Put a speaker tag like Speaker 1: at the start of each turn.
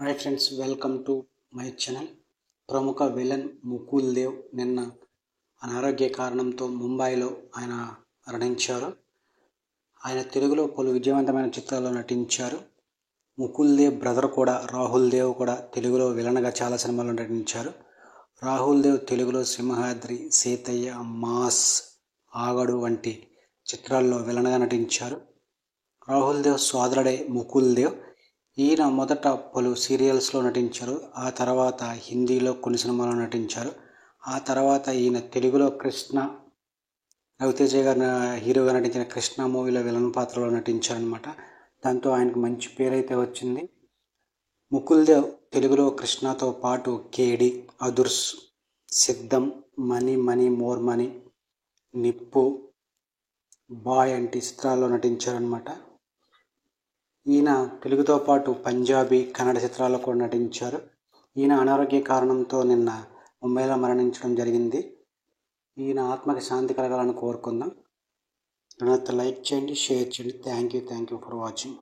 Speaker 1: Hi friends, welcome to my channel. ప్రముఖ villain Mukul Dev నిన్న అనారోగ్య కారణంతో ముంబైలో ఆయన మరణించారు. ఆయన తెలుగులో పలు విజయవంతమైన చిత్రాల్లో నటించారు. ముకుల్ దేవ్ బ్రదర్ కూడా రాహుల్ దేవ్ కూడా తెలుగులో విలన్గా చాలా సినిమాల్లో నటించారు. రాహుల్ దేవ్ తెలుగులో సింహాద్రి, సీతయ్య, మాస్, ఆగడు వంటి చిత్రాల్లో విలన్గా నటించారు. రాహుల్ దేవ్ సోదరుడే ముకుల్ దేవ్. ఈయన మొదట పలు సీరియల్స్లో నటించారు. ఆ తర్వాత హిందీలో కొన్ని సినిమాల్లో నటించారు. ఆ తర్వాత ఈయన తెలుగులో కృష్ణ, రవితేజ గారి హీరోగా నటించిన కృష్ణ మూవీలో విలన్ పాత్రలో నటించారనమాట. దాంతో ఆయనకు మంచి పేరైతే వచ్చింది. ముకుల్ దేవ్ తెలుగులో కృష్ణతో పాటు కేడి, అదుర్స్, సిద్ధం, మనీ మనీ మోర్ మనీ, నిప్పు, బాయ్ వంటి చిత్రాల్లో నటించారనమాట. ఈయన తెలుగుతో పాటు పంజాబీ, కన్నడ చిత్రాల్లో కూడా నటించారు. ఈయన అనారోగ్య కారణంతో నిన్న ముంబైలో మరణించడం జరిగింది. ఈయన ఆత్మకి శాంతి కలగాలని కోరుకుందాం. నన్ను లైక్ చేయండి, షేర్ చేయండి. Thank you for watching.